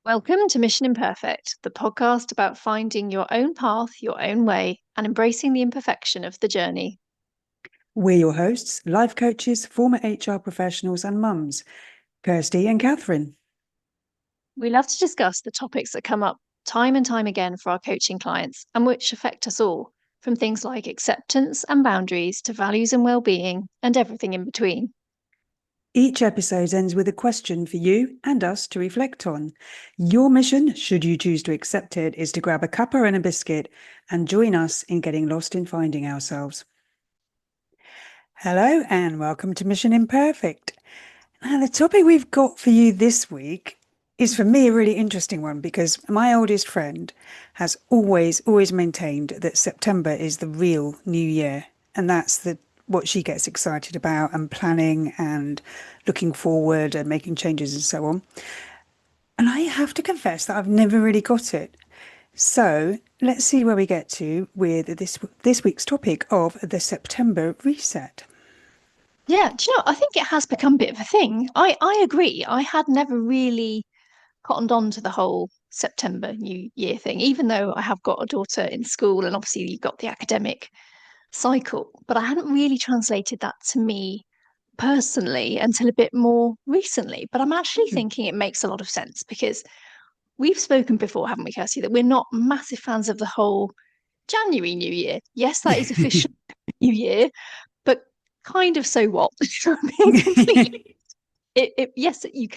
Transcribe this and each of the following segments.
Welcome to Mission Imperfect, the podcast about finding your own path, your own way, and embracing the imperfection of the journey. We're your hosts, life coaches, former HR professionals, and mums, Kirsty and Catherine. We love to discuss the topics that come up time and time again for our coaching clients and which affect us all, from things like acceptance and boundaries to values and well-being and everything in between. Each episode ends with a question for you and us to reflect on. Your mission, should you choose to accept it, is to grab a cuppa and a biscuit and join us in getting lost in finding ourselves. Hello and welcome to Mission Imperfect. Now, the topic we've got for you this week is for me a really interesting one because my oldest friend has always maintained that September is the real new year, and that's what she gets excited about and planning and looking forward and making changes and so on. And I have to confess that I've never really got it. So let's see where we get to with this week's topic of the September reset. Yeah, do you know, I think it has become a bit of a thing. I agree. I had never really cottoned on to the whole September New Year thing, even though I have got a daughter in school and obviously you've got the academic cycle, but I hadn't really translated that to me personally until a bit more recently. But I'm actually thinking it makes a lot of sense because we've spoken before, haven't we, Kirsty, that we're not massive fans of the whole January New Year. Yes, that is official New Year, but kind of so what? I mean, completely. Yes, your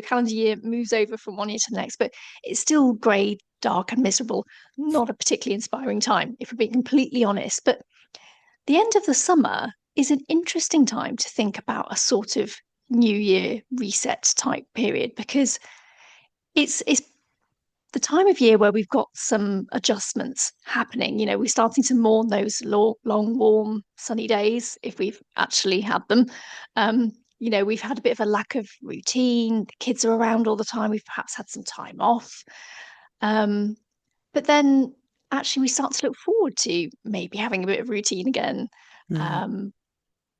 calendar year moves over from one year to the next, but it's still grey, dark, and miserable. Not a particularly inspiring time, if we're being completely honest. But the end of the summer is an interesting time to think about a sort of New Year reset type period because it's the time of year where we've got some adjustments happening. You know, we're starting to mourn those long, warm, sunny days if we've actually had them. We've had a bit of a lack of routine. The kids are around all the time. We've perhaps had some time off. But then actually we start to look forward to maybe having a bit of routine again, Mm. um,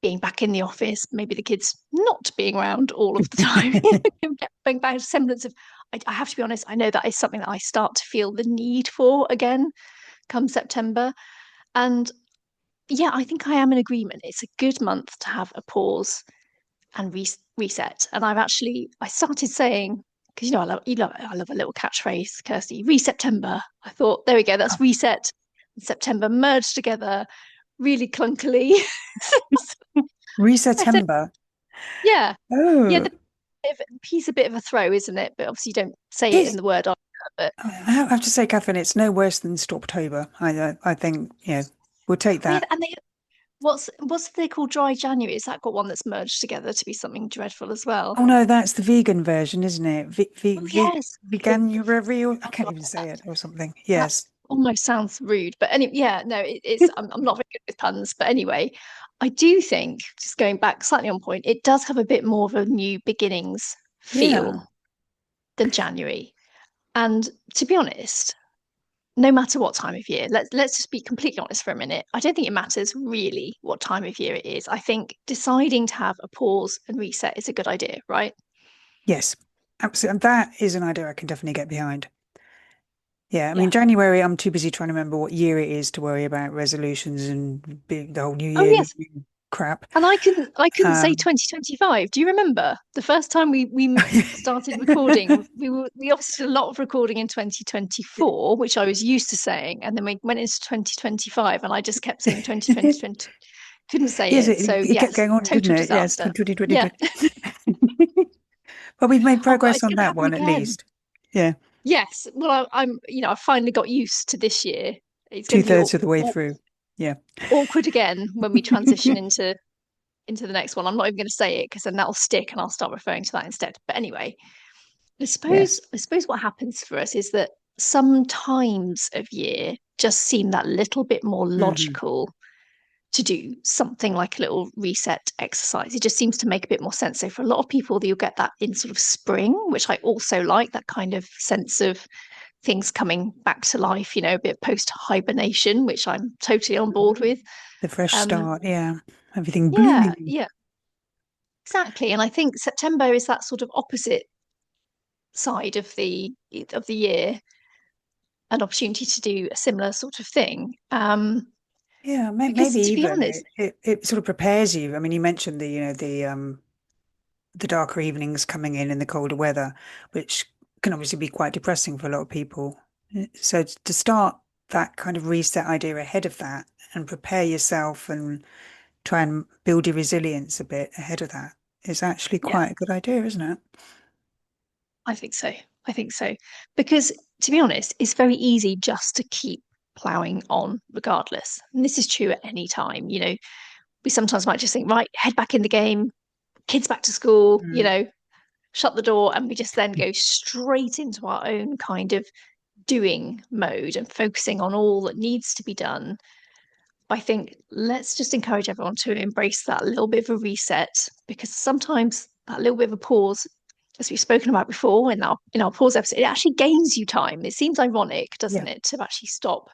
being back in the office, maybe the kids not being around all of the time, getting back a semblance of. I have to be honest, I know that is something that I start to feel the need for again come September. And yeah, I think I am in agreement. It's a good month to have a pause and reset. And I started saying, because I love a little catchphrase, Kirsty, reSeptember. I thought, there we go, that's reset and September merged together really clunkily. I said, Resetember. yeah, yeah, Oh, the piece a bit of a throw, isn't it? But obviously you don't say it in it's the word either. But I have to say, Catherine, it's no worse than Stoptober. I think, we'll take oh yeah, that. and what's they call dry January? Is that got one that's merged together to be something dreadful as well? Oh no, that's the vegan version, isn't it? Oh yes, Veganuary, or I I can't like even say that. it, or something. That Yes. almost sounds rude, but anyway, yeah, no, it's I'm not very good with puns, but anyway, I do think just going back slightly on point, it does have a bit more of a new beginnings Yeah. feel than January. And to be honest, no matter what time of year, let's just be completely honest for a minute. I don't think it matters really what time of year it is. I think deciding to have a pause and reset is a good idea, right? Yes. Absolutely. That is an idea I can definitely get behind. Yeah. I mean, Yeah. January, I'm too busy trying to remember what year it is to worry about resolutions and the whole New Oh Year, yes. new crap. And I couldn't say Um, 2025. Do you remember the first time we started recording? We obviously did a lot of recording in 2024, which I was used to saying, and then we went into 2025, and I just kept saying 2020, couldn't say yes, it. So it kept yes, going on, didn't total it? Yes, disaster. 2020. Yeah. Well, we've made Oh God, progress it's on going to that happen one at again. least. Yeah. Yes. Well, I finally got used to this year. It's going to be Two-thirds of the way through. Yeah. awkward again when we transition into the next one. I'm not even going to say it because then that'll stick and I'll start referring to that instead. But anyway, I suppose Yes. I suppose what happens for us is that some times of year just seem that little bit more Hmm. logical to do something like a little reset exercise. It just seems to make a bit more sense. So for a lot of people, you'll get that in sort of spring, which I also like, that kind of sense of things coming back to life, a bit post hibernation, which I'm totally on board with. The fresh Um, start. Yeah. Everything yeah, blooming. yeah, exactly. And I think September is that sort of opposite side of the year an opportunity to do a similar sort of thing. Yeah, Because maybe to be even honest, it sort of prepares you. I mean, you mentioned the darker evenings coming in the colder weather, which can obviously be quite depressing for a lot of people. So to start that kind of reset idea ahead of that and prepare yourself and try and build your resilience a bit ahead of that is actually yeah, quite a good idea, isn't it? I think so. I think so. Because to be honest, it's very easy just to keep ploughing on regardless. And this is true at any time. We sometimes might just think, right, head back in the game, kids back to school, Mm. shut the door, and we just then go straight into our own kind of doing mode and focusing on all that needs to be done. I think let's just encourage everyone to embrace that little bit of a reset because sometimes that little bit of a pause, as we've spoken about before in our pause episode, it actually gains you time. It seems ironic, Yeah. doesn't it, to actually stop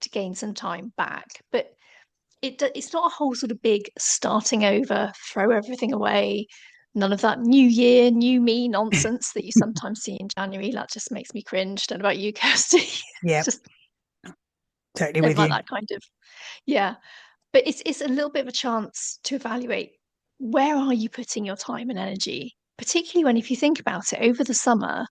to gain some time back, but it's not a whole sort of big starting over, throw everything away. None of that new year, new me nonsense that you sometimes see in January. That just makes me cringe. Don't know about you, Kirsty. Yeah, Just totally don't with like you. that kind of yeah. But it's a little bit of a chance to evaluate where are you putting your time and energy, particularly when if you think about it over the summer,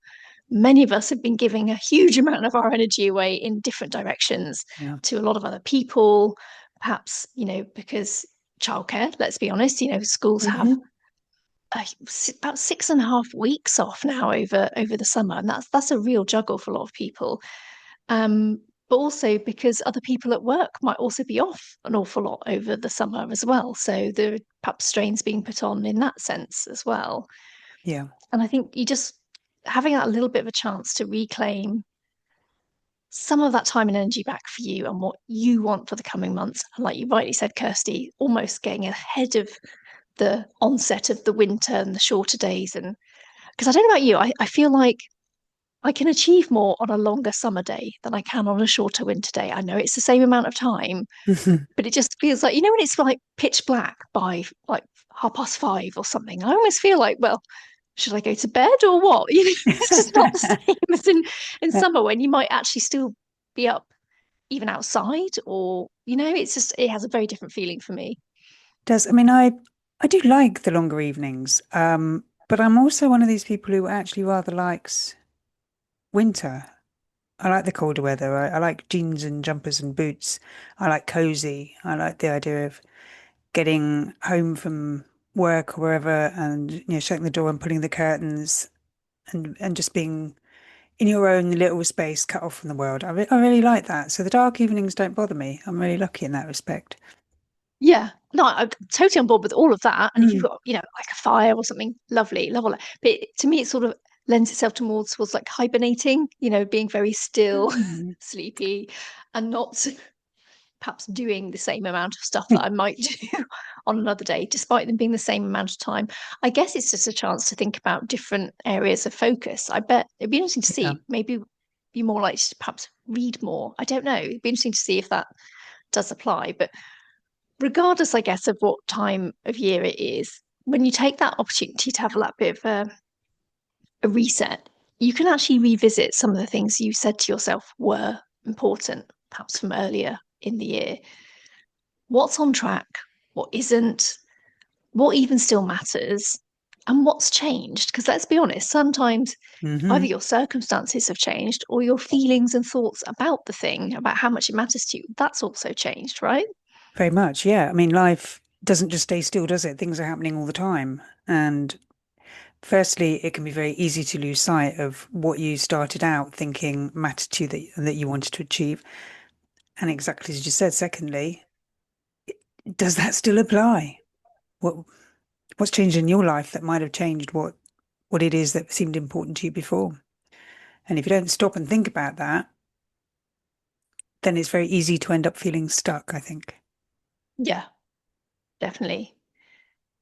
many of us have been giving a huge amount of our energy away in different directions Yeah. to a lot of other people, perhaps, because childcare, let's be honest, schools have Hmm. about 6.5 weeks off now over the summer, and that's a real juggle for a lot of people. But also because other people at work might also be off an awful lot over the summer as well. So there are perhaps strains being put on in that sense as well. Yeah. And I think you just having that little bit of a chance to reclaim some of that time and energy back for you and what you want for the coming months. And like you rightly said, Kirsty, almost getting ahead of the onset of the winter and the shorter days. And because I don't know about you, I feel like I can achieve more on a longer summer day than I can on a shorter winter day. I know it's the same amount of time, but it just feels like, when it's like pitch black by like 5:30 or something, I almost feel like, well, should I go to bed or what? It's just not the same as in That summer when you might actually still be up even outside or, it has a very different feeling for me. does. I mean, I do like the longer evenings, but I'm also one of these people who actually rather likes winter. I like the colder weather. I like jeans and jumpers and boots. I like cozy. I like the idea of getting home from work or wherever and shutting the door and pulling the curtains and just being in your own little space cut off from the world. I really like that. So the dark evenings don't bother me. I'm really lucky in that respect. Yeah, no, I'm totally on board with all of that. And if you've Mm. got, like a fire or something, lovely, love all that. But to me, it sort of lends itself towards like hibernating, being very still, Mm. sleepy, and not perhaps doing the same amount of stuff that I might do on another day, despite them being the same amount of time. I guess it's just a chance to think about different areas of focus. I bet it'd be interesting to Yeah. see. Maybe be more likely to perhaps read more. I don't know. It'd be interesting to see if that does apply. But regardless, I guess, of what time of year it is, when you take that opportunity to have a little bit of a reset, you can actually revisit some of the things you said to yourself were important, perhaps from earlier in the year. What's on track? What isn't? What even still matters? And what's changed? Because let's be honest, sometimes either Hmm. your circumstances have changed or your feelings and thoughts about the thing, about how much it matters to you, that's also changed, right? Very much. Yeah. I mean, life doesn't just stay still, does it? Things are happening all the time. And firstly, it can be very easy to lose sight of what you started out thinking mattered to you that you wanted to achieve. And exactly as you said, secondly, does that still apply? What what's changed in your life that might have changed what it is that seemed important to you before? And if you don't stop and think about that, then it's very easy to end up feeling stuck, I think. Yeah, definitely.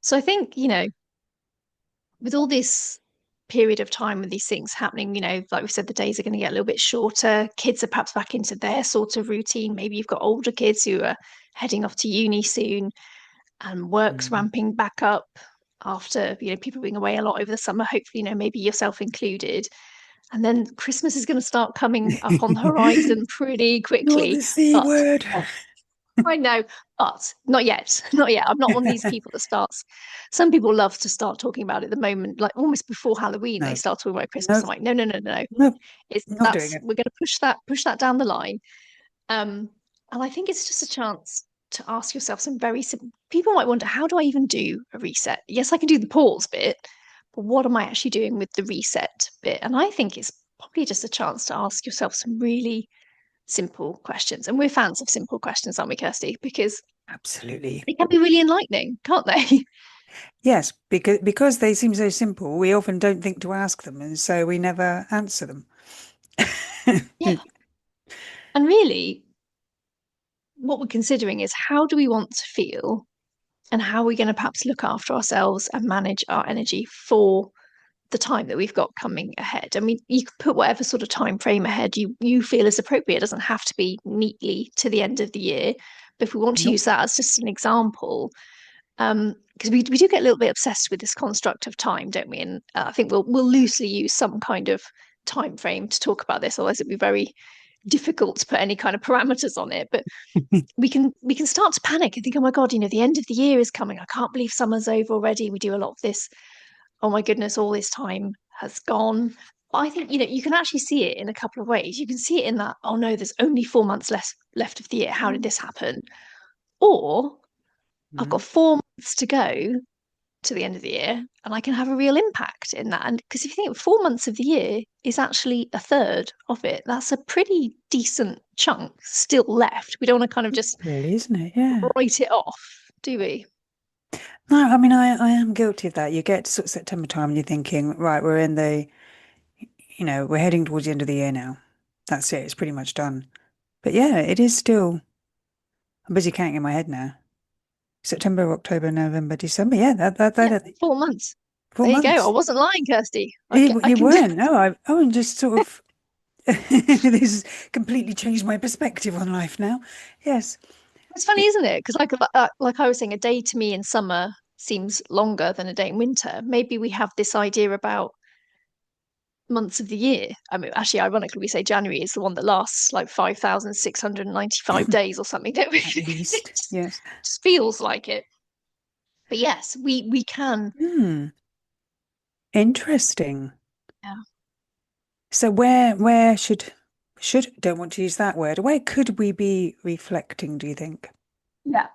So I think, with all this period of time with these things happening, like we said, the days are going to get a little bit shorter. Kids are perhaps back into their sort of routine. Maybe you've got older kids who are heading off to uni soon and work's Mm. ramping back up. after, people being away a lot over the summer, hopefully, maybe yourself included. And then Christmas is going to start coming up on the horizon pretty Not quickly. the C But word. oh, I know, but not yet. Not yet. I'm not one of these people that starts. Some people love to start talking about it at the moment, like almost before Halloween, they No, start talking about Christmas. no, I'm like, no, no, no, no, no. no, It's not doing that's it. we're going to push that down the line. Um, and I think it's just a chance to ask yourself some very simple. People might wonder, how do I even do a reset? Yes, I can do the pause bit, but what am I actually doing with the reset bit? And I think it's probably just a chance to ask yourself some really simple questions. And we're fans of simple questions, aren't we, Kirsty? Because Absolutely. they can be really enlightening, can't they? Yes, because they seem so simple, we often don't think to ask them, and so we never answer them. Yeah. And really, what we're considering is, how do we want to feel, and how are we going to perhaps look after ourselves and manage our energy for the time that we've got coming ahead. I mean, you can put whatever sort of time frame ahead you feel is appropriate. It doesn't have to be neatly to the end of the year. But if we want to Nope. use that as just an example, because we do get a little bit obsessed with this construct of time, don't we? And I think we'll loosely use some kind of time frame to talk about this, otherwise it'd be very difficult to put any kind of parameters on it. But we can start to panic and think, oh my god, the end of the year is coming. I can't believe summer's over already. We do a lot of this. Oh my goodness, all this time has gone. But I think, you can actually see it in a couple of ways. You can see it in that, oh no, there's only 4 months left of the year. How did this happen? Or I've got Mm. 4 months to go to the end of the year, and I can have a real impact in that. And because if you think 4 months of the year is actually a third of it, that's a pretty decent chunk still left. We don't want to kind of just Really, isn't it? Yeah. write it off, do we? No, I mean, I am guilty of that. You get to sort of September time and you're thinking, right, we're heading towards the end of the year now. That's it. It's pretty much done. But yeah, it is still, I'm busy counting in my head now. September, October, November, December. Yeah, Yeah, 4 months. four There you go. I months. wasn't lying, Kirsty. I You can do. weren't. No, I'm just sort of, this has completely changed my perspective on life now. Yes. It's funny, It, isn't it? Because like I was saying, a day to me in summer seems longer than a day in winter. Maybe we have this idea about months of the year. I mean, actually, ironically, we say January is the one that lasts like 5,695 days or something, don't we? at It least, yes. just feels like it. But yes, we can. Hmm. Interesting. Yeah. So where should don't want to use that word. Where could we be reflecting, do you think? Yeah.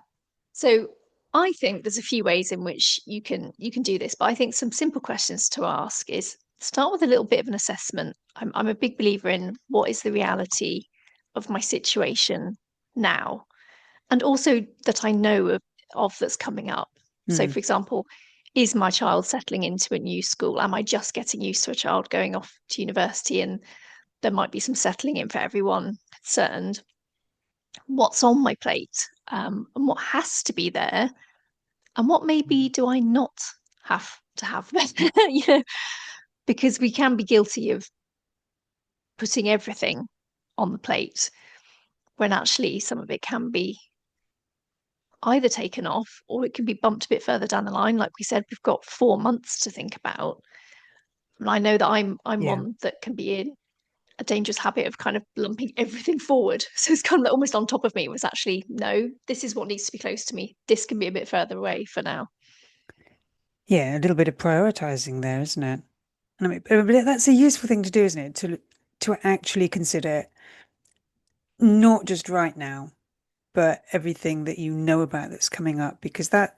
So I think there's a few ways in which you can do this, but I think some simple questions to ask is, start with a little bit of an assessment. I'm a big believer in, what is the reality of my situation now, and also that I know of that's coming up. So, Hmm. for example, is my child settling into a new school? Am I just getting used to a child going off to university, and there might be some settling in for everyone concerned? What's on my plate, and what has to be there, and what maybe do I not have to have there? you know, because we can be guilty of putting everything on the plate when actually some of it can be either taken off, or it can be bumped a bit further down the line. Like we said, we've got 4 months to think about. And I know that I'm Yeah. one that can be in a dangerous habit of kind of lumping everything forward. So it's kind of almost on top of me. It was actually, no, this is what needs to be close to me. This can be a bit further away for now. Yeah, a little bit of prioritizing there, isn't it? And I mean, but that's a useful thing to do, isn't it? To actually consider not just right now, but everything that you know about that's coming up, because that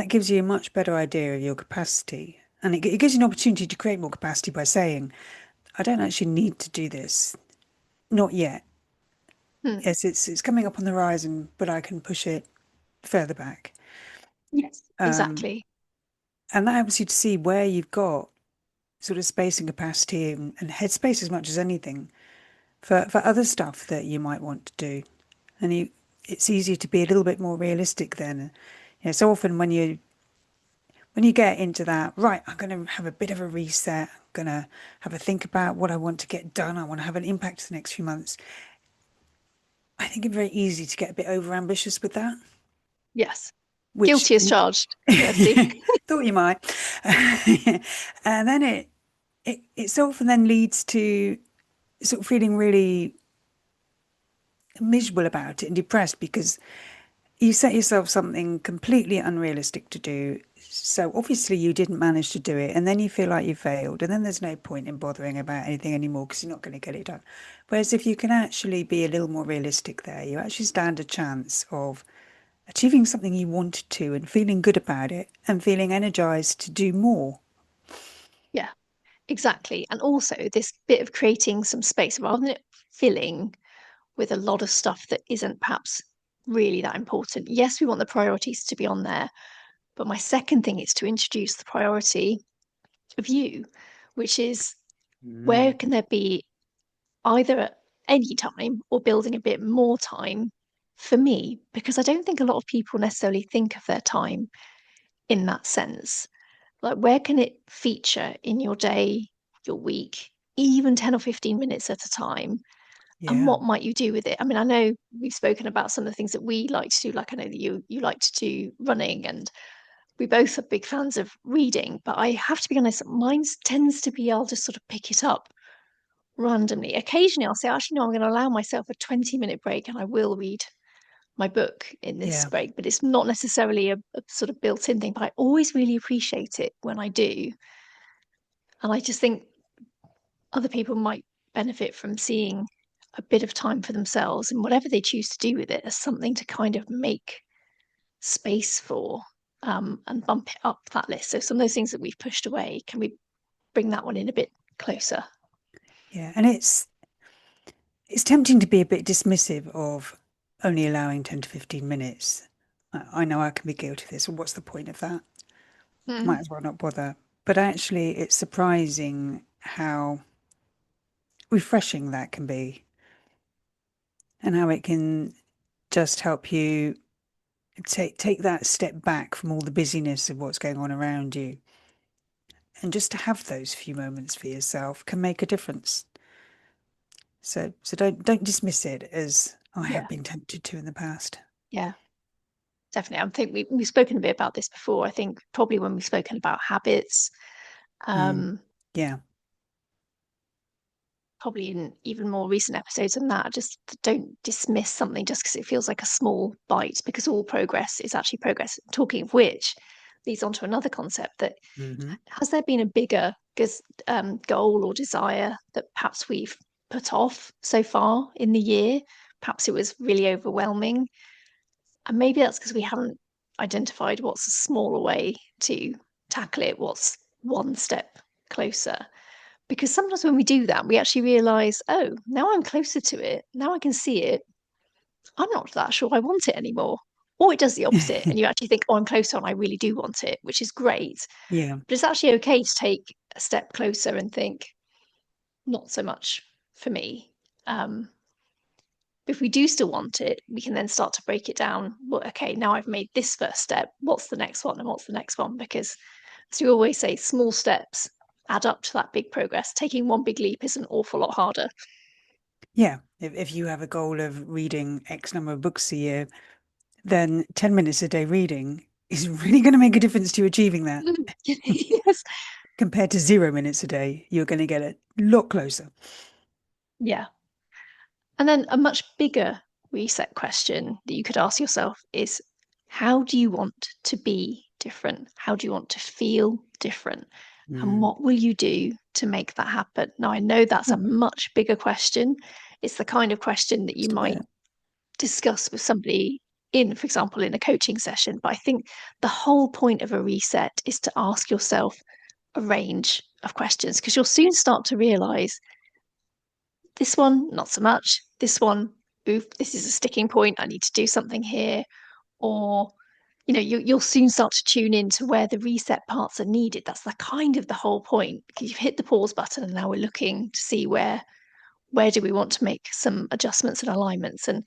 gives you a much better idea of your capacity. And it gives you an opportunity to create more capacity by saying, I don't actually need to do this. Not yet. Hmm. Yes, it's coming up on the horizon, but I can push it further back. Yes, Um, exactly. and that helps you to see where you've got sort of space and capacity and headspace as much as anything for other stuff that you might want to do. And it's easier to be a little bit more realistic then. So often when you get into that, right, I'm going to have a bit of a reset. I'm going to have a think about what I want to get done. I want to have an impact the next few months. I think it's very easy to get a bit over ambitious with that. Yes. which Guilty as charged, Kirsty. thought you might. And then it sort of then leads to sort of feeling really miserable about it and depressed because you set yourself something completely unrealistic to do. So obviously you didn't manage to do it, and then you feel like you failed, and then there's no point in bothering about anything anymore because you're not going to get it done. Whereas if you can actually be a little more realistic there, you actually stand a chance of achieving something you wanted to and feeling good about it and feeling energized to do more. Yeah, exactly. And also this bit of creating some space rather than it filling with a lot of stuff that isn't perhaps really that important. Yes, we want the priorities to be on there, but my second thing is to introduce the priority of you, which is where Mm, can there be either at any time or building a bit more time for me? Because I don't think a lot of people necessarily think of their time in that sense. Like, where can it feature in your day, your week, even 10 or 15 minutes at a time? And yeah, what might you do with it? I mean, I know we've spoken about some of the things that we like to do, like I know that you like to do running, and we both are big fans of reading, but I have to be honest, mine tends to be I'll just sort of pick it up randomly. Occasionally I'll say, actually, no, I'm going to allow myself a 20-minute break and I will read my book in this yeah, break, but it's not necessarily a sort of built-in thing, but I always really appreciate it when I do. And I just think other people might benefit from seeing a bit of time for themselves and whatever they choose to do with it as something to kind of make space for, and bump it up that list. So some of those things that we've pushed away, can we bring that one in a bit closer? yeah. And it's tempting to be a bit dismissive of only allowing 10 to 15 minutes. I know I can be guilty of this. Well, what's the point of that? I might Mm, as well not bother. But actually, it's surprising how refreshing that can be and how it can just help you take that step back from all the busyness of what's going on around you. And just to have those few moments for yourself can make a difference. So don't dismiss it as I have yeah, been tempted to in the past. yeah, definitely. I think we've spoken a bit about this before. I think probably when we've spoken about habits, Mm, um, yeah, probably in even more recent episodes than that, just don't dismiss something just because it feels like a small bite, because all progress is actually progress. Talking of which, leads on to another concept that hmm, has there been a bigger goal or desire that perhaps we've put off so far in the year? Perhaps it was really overwhelming. And maybe that's because we haven't identified what's a smaller way to tackle it, what's one step closer. Because sometimes when we do that, we actually realize, oh, now I'm closer to it. Now I can see it. I'm not that sure I want it anymore. Or it does the opposite, and you actually think, oh, I'm closer and I really do want it, which is great. yeah, But it's actually okay to take a step closer and think, not so much for me. Um, if we do still want it, we can then start to break it down. Well, okay, now I've made this first step. What's the next one? And what's the next one? Because, as we always say, small steps add up to that big progress. Taking one big leap is an awful lot harder. yeah. If you have a goal of reading X number of books a year, then 10 minutes a day reading is really going to make a difference to you achieving that. Yes. Compared to 0 minutes a day, you're going to get a lot closer. Yeah. And then a much bigger reset question that you could ask yourself is, how do you want to be different? How do you want to feel different? And Mm. what will you do to make that happen? Now, I know that's a Oh, much bigger question. It's the kind of question that you just a might bit. discuss with somebody in, for example, in a coaching session. But I think the whole point of a reset is to ask yourself a range of questions, because you'll soon start to realize this one, not so much. This one, oof, this is a sticking point. I need to do something here. Or, you'll soon start to tune into where the reset parts are needed. That's the kind of the whole point, because you've hit the pause button and now we're looking to see where do we want to make some adjustments and alignments. And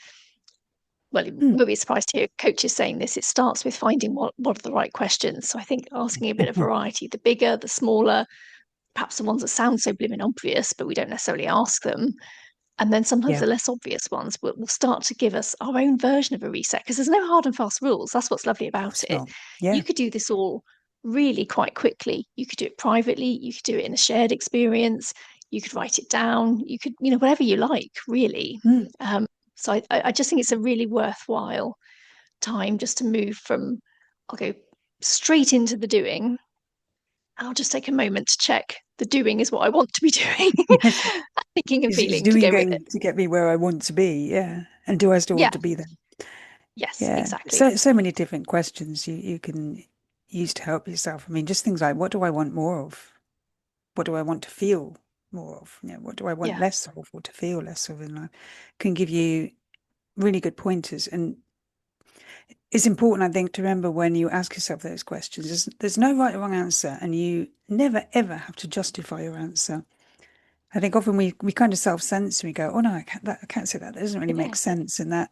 well, you Mm. won't be surprised to hear coaches saying this. It starts with finding what are the right questions. So I think asking a bit of variety, the bigger, the smaller, perhaps the ones that sound so blimmin' obvious, but we don't necessarily ask them, And then sometimes Yeah, the less obvious ones will start to give us our own version of a reset because there's no hard and fast rules. That's what's lovely of about course it. not. Yeah. You could do this all really quite quickly. You could do it privately, you could do it in a shared experience, you could write it down, you could, whatever you like, really. Mm. Um, so I just think it's a really worthwhile time just to move from, I'll go straight into the doing. I'll just take a moment to check the doing is what I want to be doing, Yes. thinking and Is feeling to doing go with it. going to get me where I want to be? Yeah. And do I still Yeah, want to be there? yes, Yeah. exactly. So many different questions you can use to help yourself. I mean, just things like what do I want more of? What do I want to feel more of? What do I want Yeah, less of or to feel less of in life? Can give you really good pointers. And it's important, I think, to remember when you ask yourself those questions, there's no right or wrong answer, and you never ever have to justify your answer. I think often we kind of self-censor. We go, "Oh no, I can't say that. That doesn't really make yeah, sense." And that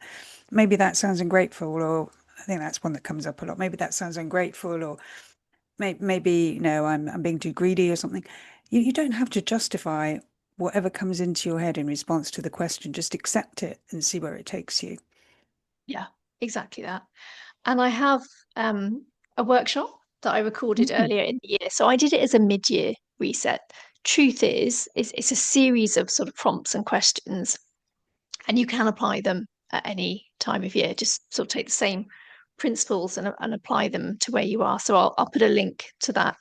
maybe that sounds ungrateful, or I think that's one that comes up a lot. Maybe that sounds ungrateful, or maybe I'm being too greedy or something. You don't have to justify whatever comes into your head in response to the question. Just accept it and see where it takes you. yeah, exactly that. And I have um, a workshop that I recorded Mm. earlier in the year. So I did it as a mid-year reset. Truth is, it's a series of sort of prompts and questions, and you can apply them at any time of year. Just sort of take the same principles and apply them to where you are. So I'll put a link to that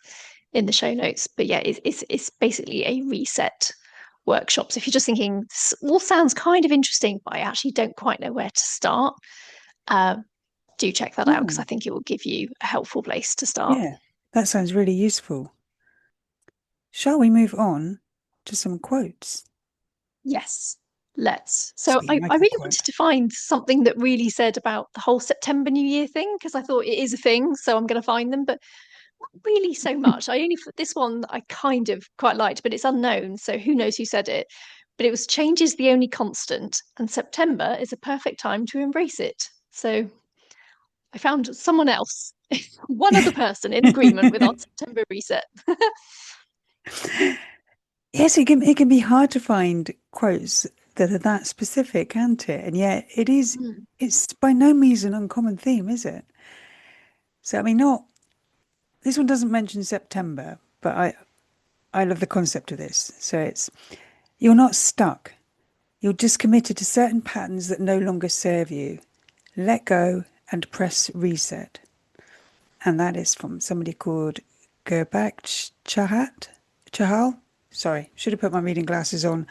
in the show notes. But yeah, it's basically a reset workshop. So if you're just thinking this all sounds kind of interesting, but I actually don't quite know where to start, uh, do check that out because I Mm. think it will give you a helpful place to start. Yeah, that sounds really useful. Shall we move on to some quotes? Yes, let's. So See, I, I I can really quote. wanted to find something that really said about the whole September New Year thing because I thought it is a thing, so I'm going to find them, but not really so much. I only this one I kind of quite liked, but it's unknown, so who knows who said it. But it was change is the only constant, and September is a perfect time to embrace it. So I found someone else, one other person in agreement with our September reset. Yes, it can be hard to find quotes that are that specific, can't it? And yet Mm. it's by no means an uncommon theme, is it? So I mean not this one doesn't mention September, but I love the concept of this. So it's you're not stuck. You're just committed to certain patterns that no longer serve you. Let go and press reset. And that is from somebody called Gerbak Chahal. Sorry, should have put my reading glasses on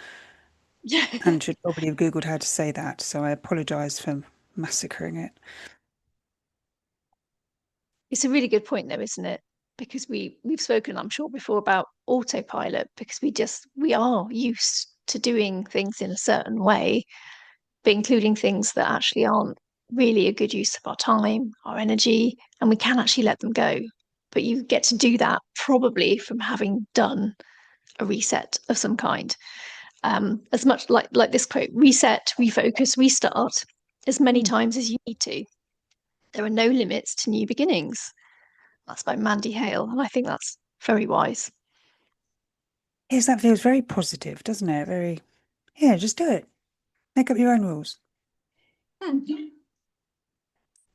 and should probably have Googled how to say that. So I apologise for massacring it. It's a really good point though, isn't it? Because we've spoken, I'm sure, before about autopilot because we are used to doing things in a certain way, but including things that actually aren't really a good use of our time, our energy, and we can actually let them go. But you get to do that probably from having done a reset of some kind. As much like this quote, reset, refocus, restart as many Mm. times as you need to. There are no limits to new beginnings. That's by Mandy Hale, and I think that's very wise. Yes, that feels very positive, doesn't it? Very, yeah, just do it. Make up your own rules. Mm.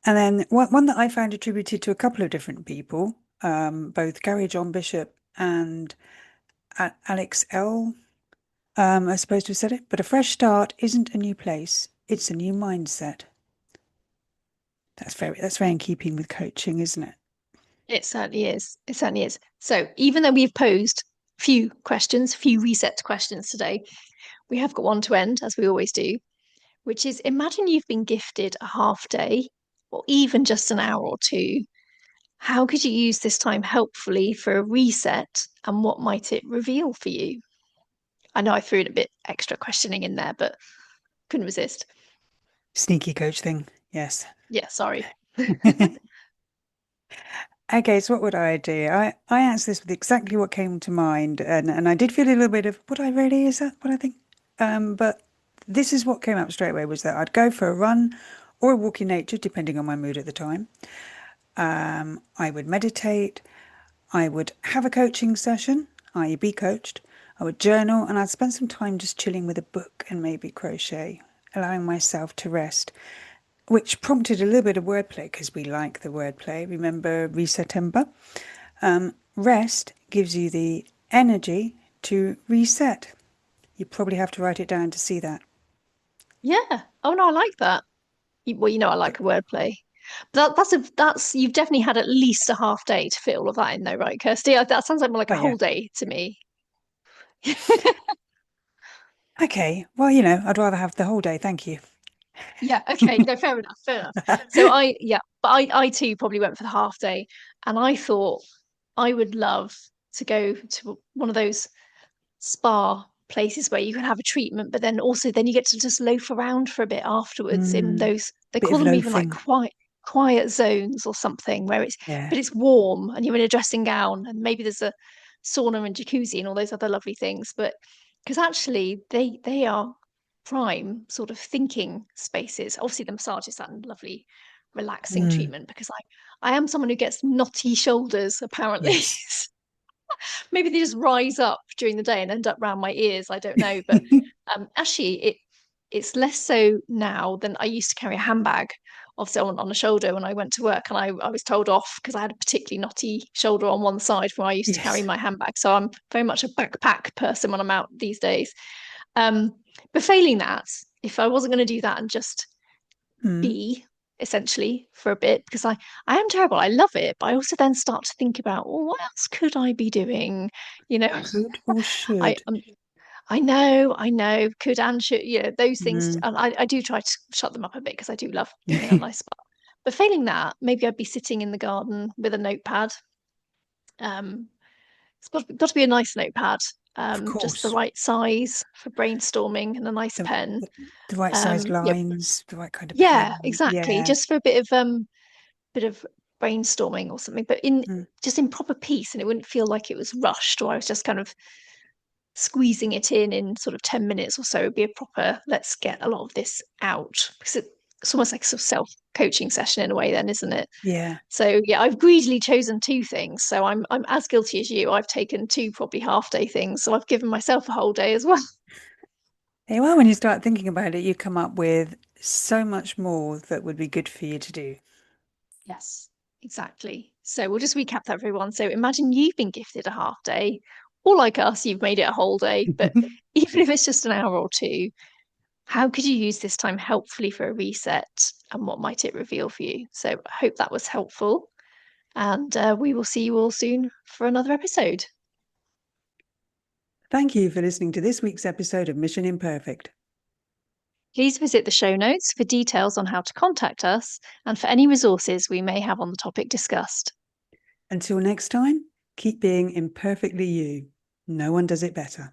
And then one that I found attributed to a couple of different people, both Gary John Bishop and Alex L. I suppose to have said it, but a fresh start isn't a new place, it's a new mindset. That's very in keeping with coaching, isn't it? It certainly is. It certainly is. So even though we've posed few questions, few reset questions today, we have got one to end, as we always do, which is imagine you've been gifted a half day or even just an hour or two. How could you use this time helpfully for a reset and what might it reveal for you? I know I threw in a bit extra questioning in there, but couldn't resist. Sneaky coach thing. Yes. Yeah, sorry. Okay, so what would I do? I answered this with exactly what came to mind, and I did feel a little bit of would I really? Is that what I think? But this is what came up straight away was that I'd go for a run or a walk in nature, depending on my mood at the time. I would meditate. I would have a coaching session, i.e., be coached. I would journal and I'd spend some time just chilling with a book and maybe crochet, allowing myself to rest, which prompted a little bit of wordplay because we like the wordplay. Remember Resetember? Rest gives you the energy to reset. You probably have to write it down to see that. Yeah. Oh no, I like that. Well, I like a wordplay. But that's you've definitely had at least a half day to fit all of that in, though, right, Kirsty? That sounds like more like Oh, a yeah. whole day to me. Okay. Well, I'd rather have the whole day. Thank you. Yeah, okay. No, fair enough, fair enough. So but I too probably went for the half day, and I thought I would love to go to one of those spa places where you can have a treatment, but then you get to just loaf around for a bit afterwards in Mm, those, they bit call of them even like loafing. quiet zones or something where Yeah. but it's warm and you're in a dressing gown and maybe there's a sauna and jacuzzi and all those other lovely things. But because actually they are prime sort of thinking spaces. Obviously the massage is that lovely relaxing Mm, treatment because I am someone who gets knotty shoulders apparently. yes. Maybe they just rise up during the day and end up round my ears. I don't know, but actually, it's less so now than I used to carry a handbag, obviously on a shoulder when I went to work, and I was told off because I had a particularly knotty shoulder on one side where I used to carry Yes. my handbag. So I'm very much a backpack person when I'm out these days. Um, but failing that, if I wasn't going to do that and just Mm, be essentially for a bit because I am terrible. I love it, but I also then start to think about, well, what else could I be doing? You know, could or I should. I know, could and should, those things, Mm, and I do try to shut them up a bit because I do love being in a nice spot. But failing that, maybe I'd be sitting in the garden with a notepad. Um, it's got to be a nice notepad, of just the course. right size for brainstorming and a nice The, pen. the, the right size Yeah, lines, the right kind of yeah, pen. exactly, Yeah. just for a bit of brainstorming or something, but in Mm, just in proper peace, and it wouldn't feel like it was rushed or I was just kind of squeezing it in sort of 10 minutes or so. It'd be a proper let's get a lot of this out because it's almost like a sort of self-coaching session in a way then, isn't it? yeah. So yeah, I've greedily chosen two things. So I'm as guilty as you. I've taken two probably half day things. So I've given myself a whole day as well. Yeah, well, when you start thinking about it, you come up with so much more that would be good for you to do. Yes, exactly. So we'll just recap that for everyone. So imagine you've been gifted a half day, or like us, you've made it a whole day. But even if it's just an hour or two, how could you use this time helpfully for a reset, and what might it reveal for you? So I hope that was helpful. And we will see you all soon for another episode. Thank you for listening to this week's episode of Mission Imperfect. Please visit the show notes for details on how to contact us and for any resources we may have on the topic discussed. Until next time, keep being imperfectly you. No one does it better.